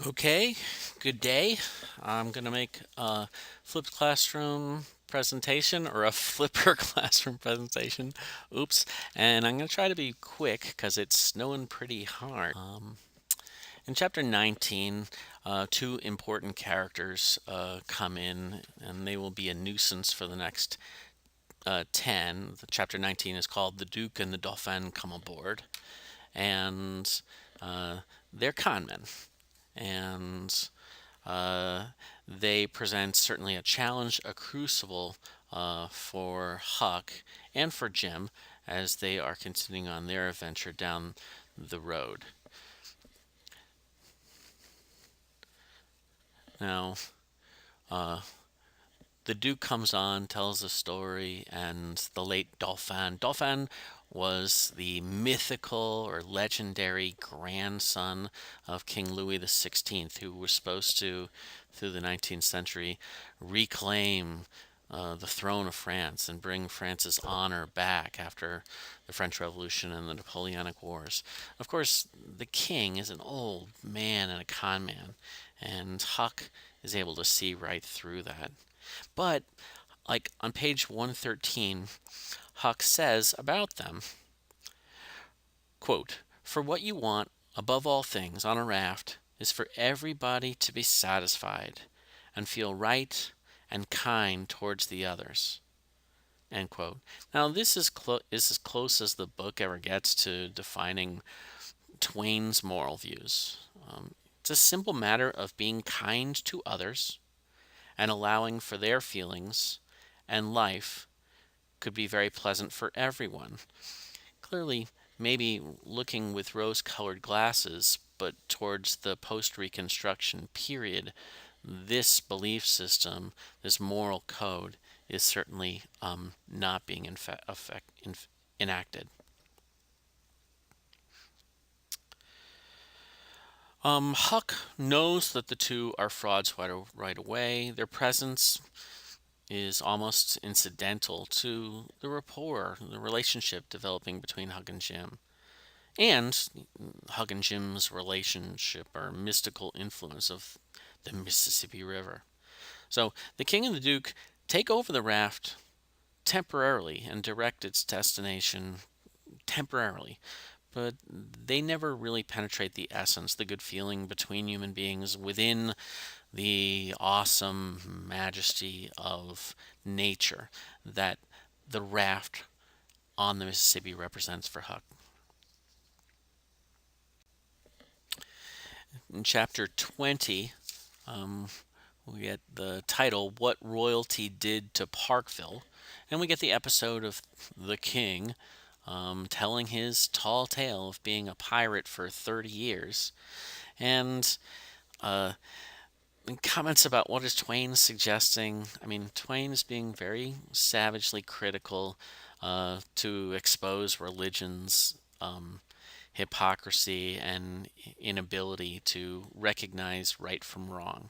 Okay, good day. I'm going to make a flipped classroom presentation or a flipper classroom presentation. Oops. And I'm going to try to be quick because it's snowing pretty hard. In chapter 19, two important characters come in and they will be a nuisance for the next 10. The chapter 19 is called The Duke and the Dauphin Come Aboard. And uh, they're con men. And Uh, they present certainly a challenge, a crucible for Huck and for Jim as they are continuing on their adventure down the road. Now, uh, the Duke comes on, tells a story, and the late Dauphin. Dauphin was the mythical or legendary grandson of King Louis XVI, who was supposed to, through the 19th century, reclaim the throne of France and bring France's honor back after the French Revolution and the Napoleonic Wars. Of course, the king is an old man and a con man, and Huck is able to see right through that. But, like on page 113, Huck says about them, quote, "For what you want, above all things, on a raft, is for everybody to be satisfied and feel right and kind towards the others." End quote. Now, this is as close as the book ever gets to defining Twain's moral views. It's a simple matter of being kind to others and allowing for their feelings, and life could be very pleasant for everyone. Clearly, maybe looking with rose colored glasses, but towards the post Reconstruction period, this belief system, this moral code, is certainly not being enacted. Huck knows that the two are frauds right away. Their presence is almost incidental to the rapport, the relationship developing between Huck and Jim. And Huck and Jim's relationship or mystical influence of the Mississippi River. So the King and the Duke take over the raft temporarily and direct its destination temporarily, but they never really penetrate the essence, the good feeling between human beings within the awesome majesty of nature that the raft on the Mississippi represents for Huck. In chapter 20, um, we get the title, What Royalty Did to Parkville, and we get the episode of the King telling his tall tale of being a pirate for 30 years. And uh, comments about what is Twain suggesting. I mean, Twain is being very savagely critical to expose religion's hypocrisy and inability to recognize right from wrong.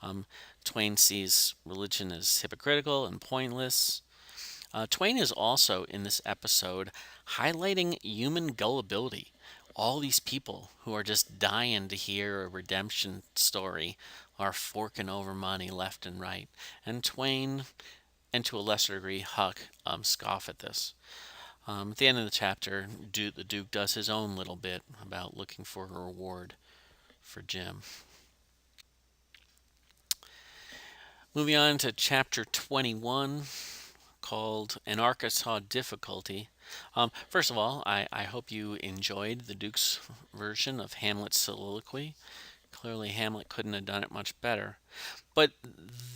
Um, Twain sees religion as hypocritical and pointless. Twain is also in this episode highlighting human gullibility. All these people who are just dying to hear a redemption story are forking over money left and right. And Twain, and to a lesser degree Huck, scoff at this. At the end of the chapter, the Duke does his own little bit about looking for a reward for Jim. Moving on to chapter 21, called An Arkansas Difficulty. First of all, I hope you enjoyed the Duke's version of Hamlet's soliloquy. Clearly, Hamlet couldn't have done it much better. But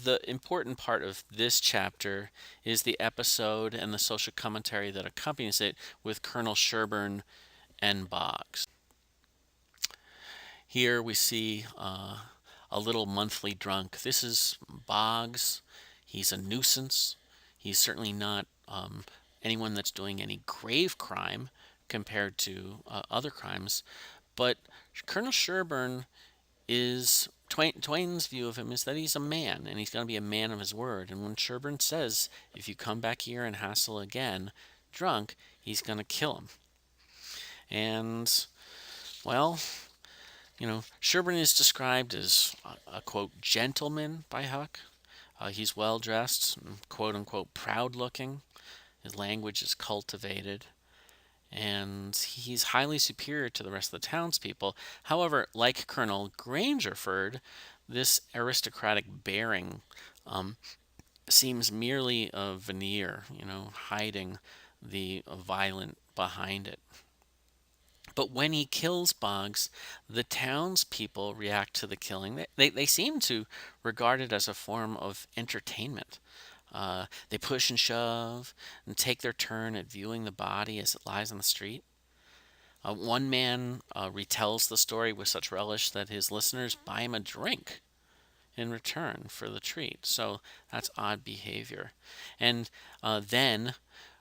the important part of this chapter is the episode and the social commentary that accompanies it with Colonel Sherburne and Boggs. Here we see a little monthly drunk. This is Boggs. He's a nuisance. He's certainly not anyone that's doing any grave crime compared to other crimes. But Colonel Sherburne is Twain's view of him is that he's a man and he's going to be a man of his word. And when Sherburne says, if you come back here and hassle again drunk, he's going to kill him. And, well, Sherburne is described as a quote gentleman by Huck. He's well dressed, quote unquote proud looking. His language is cultivated, and he's highly superior to the rest of the townspeople. However, like Colonel Grangerford, this aristocratic bearing um, seems merely a veneer, hiding the violent behind it. But when he kills Boggs, the townspeople react to the killing. They seem to regard it as a form of entertainment. They push and shove and take their turn at viewing the body as it lies on the street. One man retells the story with such relish that his listeners buy him a drink in return for the treat. So that's odd behavior. And then,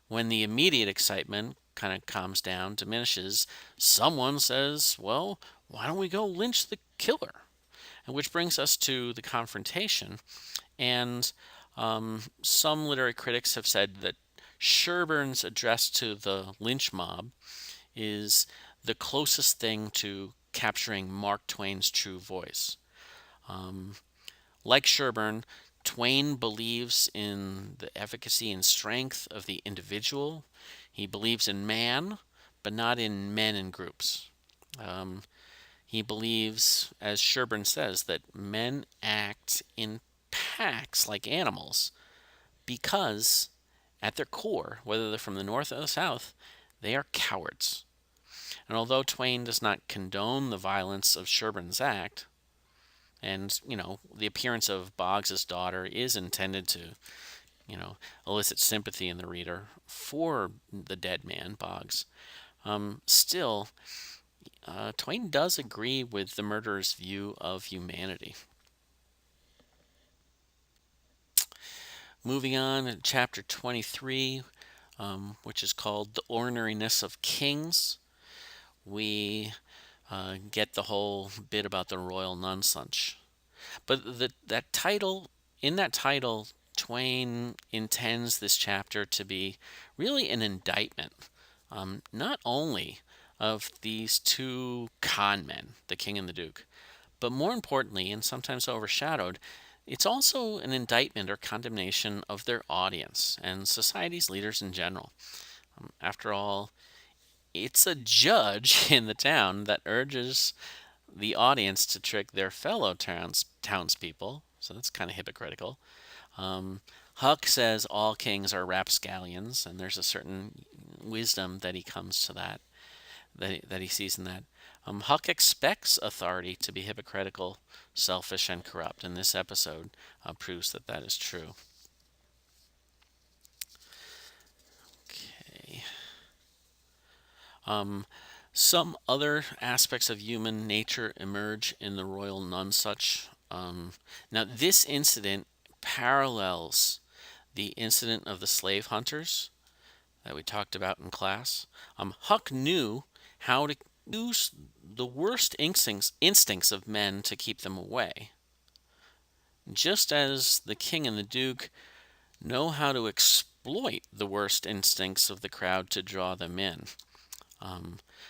when the immediate excitement kind of calms down, diminishes, someone says, well, why don't we go lynch the killer? And which brings us to the confrontation. And some literary critics have said that Sherburne's address to the lynch mob is the closest thing to capturing Mark Twain's true voice. Um, like Sherburne, Twain believes in the efficacy and strength of the individual. He believes in man, but not in men in groups. Um, he believes, as Sherburne says, that men act in packs like animals because, at their core, whether they're from the North or the South, they are cowards. And although Twain does not condone the violence of Sherburne's act, and the appearance of Boggs's daughter is intended to elicit sympathy in the reader for the dead man Boggs. Still, Twain does agree with the murderer's view of humanity. Moving on to chapter 23, which is called The Ordinariness of Kings, we get the whole bit about the royal nonsuch. But in that title, Twain intends this chapter to be really an indictment, not only of these two con men, the king and the duke, but more importantly, and sometimes overshadowed, it's also an indictment or condemnation of their audience and society's leaders in general. After all, it's a judge in the town that urges the audience to trick their fellow townspeople, so that's kind of hypocritical. Um, Huck says all kings are rapscallions, and there's a certain wisdom that he comes to that he sees in that. Huck expects authority to be hypocritical, selfish, and corrupt, and this episode proves that that is true. Okay. Some other aspects of human nature emerge in the royal nonsuch. Now, this incident parallels the incident of the slave hunters that we talked about in class. Huck knew how to use the worst instincts of men to keep them away, just as the king and the duke know how to exploit the worst instincts of the crowd to draw them in.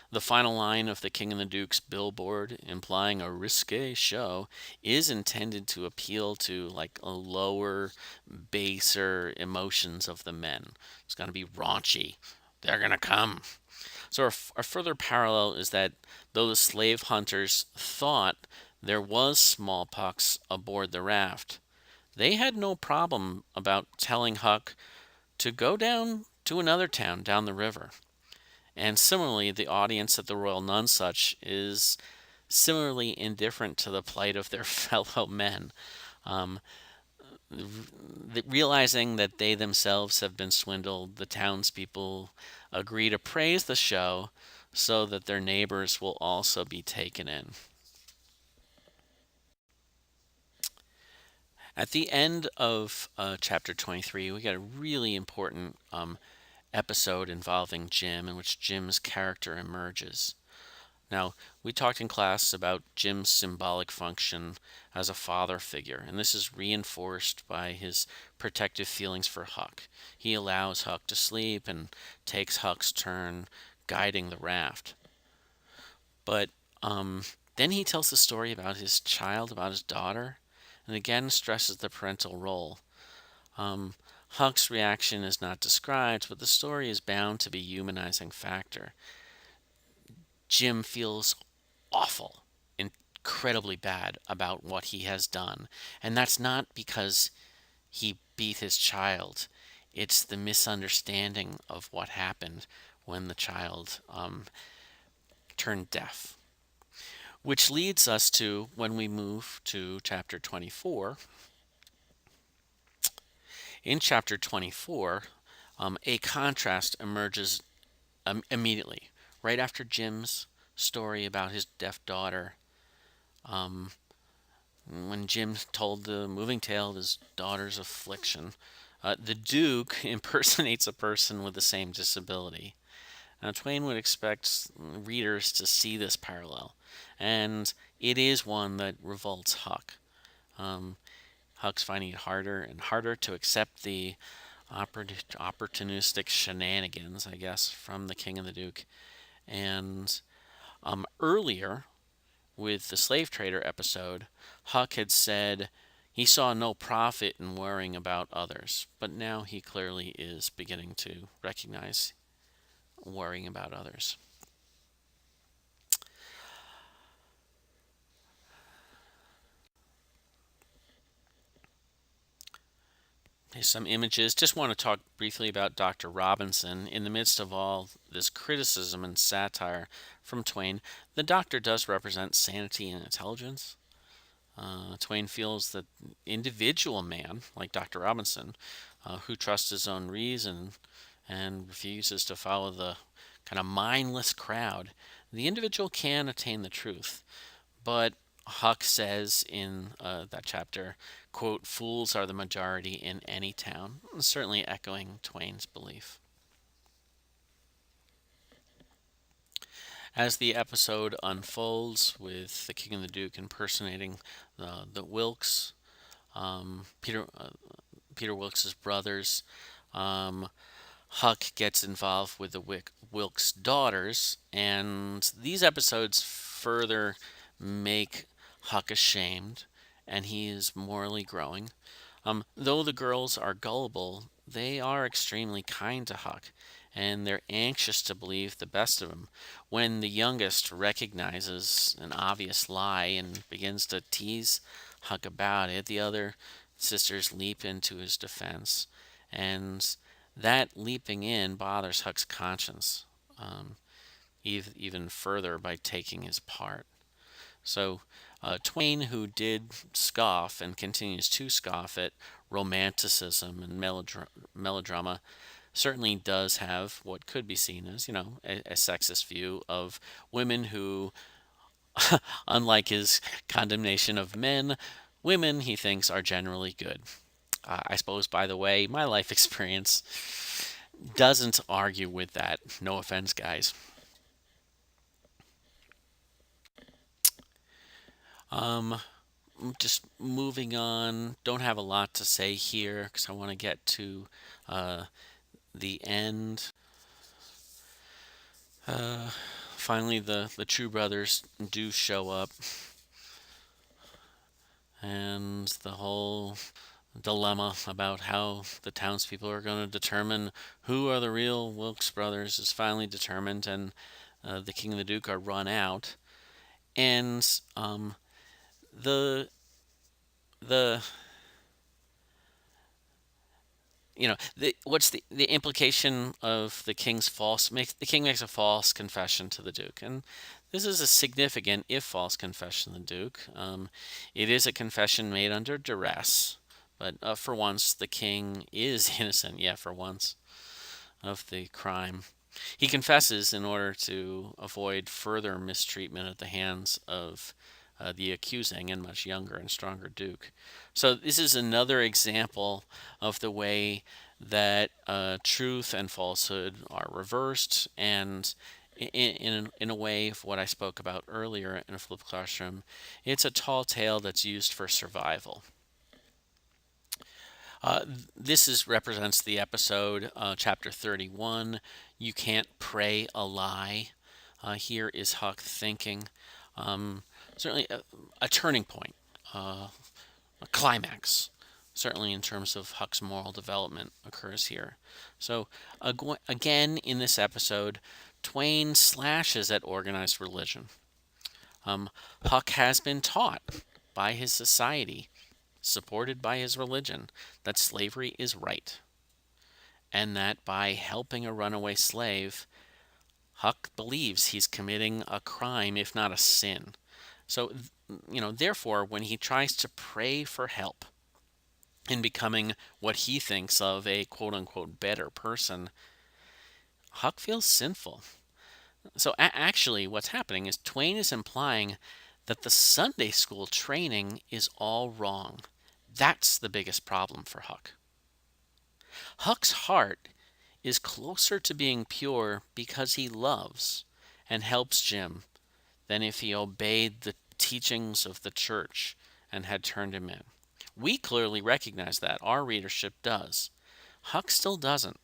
The final line of the King and the Duke's billboard, implying a risque show, is intended to appeal to like a lower, baser emotions of the men. It's going to be raunchy. They're going to come. So our further parallel is that though the slave hunters thought there was smallpox aboard the raft, they had no problem about telling Huck to go down to another town down the river. And similarly, the audience at the Royal Nonsuch is similarly indifferent to the plight of their fellow men, um, realizing that they themselves have been swindled. The townspeople agree to praise the show so that their neighbors will also be taken in. At the end of chapter 23, we get a really important episode involving Jim, in which Jim's character emerges. Now, we talked in class about Jim's symbolic function as a father figure, and this is reinforced by his protective feelings for Huck. He allows Huck to sleep and takes Huck's turn guiding the raft. But Then he tells the story about his child, about his daughter, and again stresses the parental role. Um, Huck's reaction is not described, but the story is bound to be a humanizing factor. Jim feels awful, incredibly bad about what he has done. And that's not because he beat his child, it's the misunderstanding of what happened when the child turned deaf. Which leads us to when we move to chapter 24. In chapter 24, a contrast emerges immediately. Right after Jim's story about his deaf daughter, um, when Jim told the moving tale of his daughter's affliction, the Duke impersonates a person with the same disability. Now, Twain would expect readers to see this parallel, and it is one that revolts Huck. Um, Huck's finding it harder and harder to accept the opportunistic shenanigans, I guess, from the King and the Duke. And earlier, with the slave trader episode, Huck had said he saw no profit in worrying about others, but now he clearly is beginning to recognize worrying about others. Here's some images. Just want to talk briefly about Dr. Robinson. In the midst of all this criticism and satire from Twain, the doctor does represent sanity and intelligence. Twain feels that individual man, like Dr. Robinson, who trusts his own reason and refuses to follow the kind of mindless crowd, the individual can attain the truth. But Huck says in that chapter, quote, fools are the majority in any town, certainly echoing Twain's belief. As the episode unfolds with the King and the Duke impersonating the Wilkes, Peter Wilkes's brothers, um, Huck gets involved with the Wilkes daughters, and these episodes further make Huck ashamed, and he is morally growing. Though the girls are gullible, they are extremely kind to Huck, and they're anxious to believe the best of him. When the youngest recognizes an obvious lie and begins to tease Huck about it, the other sisters leap into his defense, and that leaping in bothers Huck's conscience even further by taking his part. So, Twain, who did scoff and continues to scoff at romanticism and melodrama, certainly does have what could be seen as, a sexist view of women who, unlike his condemnation of men, women he thinks are generally good. I suppose, by the way, my life experience doesn't argue with that. No offense, guys. Um, just moving on. Don't have a lot to say here because I want to get to uh, the end. Uh, Finally, the True Brothers do show up, and the whole dilemma about how the townspeople are going to determine who are the real Wilkes brothers is finally determined, and the King and the Duke are run out. And the the what's the implication of the king's the king makes a false confession to the duke, and this is a significant if false confession to the duke. It is a confession made under duress, but for once the king is innocent, yeah, for once, of the crime. He confesses in order to avoid further mistreatment at the hands of the accusing and much younger and stronger Duke. So, this is another example of the way that truth and falsehood are reversed, and in a way of what I spoke about earlier in a flipped classroom, it's a tall tale that's used for survival. Uh, this represents the episode, chapter 31. You can't pray a lie. Here is Huck thinking. Um, Certainly a turning point, a climax, certainly in terms of Huck's moral development, occurs here. So, again, in this episode, Twain slashes at organized religion. Um, Huck has been taught by his society, supported by his religion, that slavery is right, and that by helping a runaway slave, Huck believes he's committing a crime, if not a sin. So, therefore, when he tries to pray for help in becoming what he thinks of a quote unquote better person, Huck feels sinful. So, actually, what's happening is Twain is implying that the Sunday school training is all wrong. That's the biggest problem for Huck. Huck's heart is closer to being pure because he loves and helps Jim than if he obeyed the teachings of the church and had turned him in. We clearly recognize that. Our readership does. Huck still doesn't.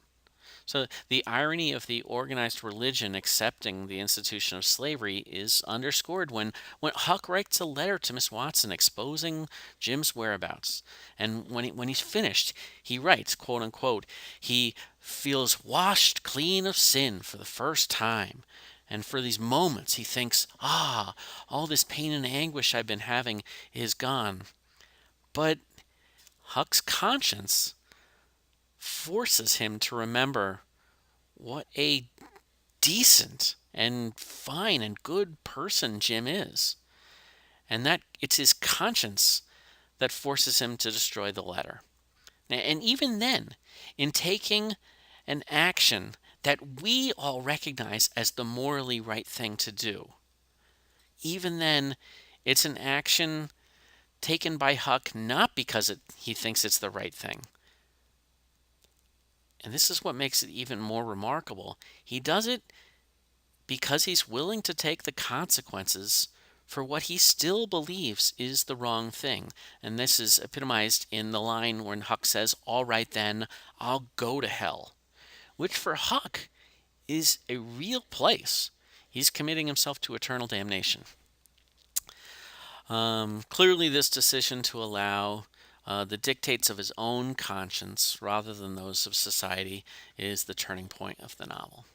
So the irony of the organized religion accepting the institution of slavery is underscored when Huck writes a letter to Miss Watson exposing Jim's whereabouts. And when he's finished, he writes, quote unquote, he feels washed clean of sin for the first time. And for these moments, he thinks, all this pain and anguish I've been having is gone. But Huck's conscience forces him to remember what a decent and fine and good person Jim is. And that it's his conscience that forces him to destroy the letter. And even then, in taking an action that we all recognize as the morally right thing to do, even then, it's an action taken by Huck not because he thinks it's the right thing. And this is what makes it even more remarkable. He does it because he's willing to take the consequences for what he still believes is the wrong thing. And this is epitomized in the line when Huck says, "All right then, I'll go to hell," which for Huck is a real place. He's committing himself to eternal damnation. Clearly, this decision to allow the dictates of his own conscience rather than those of society is the turning point of the novel.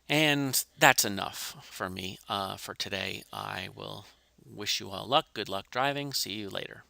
And that's enough for me for today. I will wish you all luck. Good luck driving. See you later.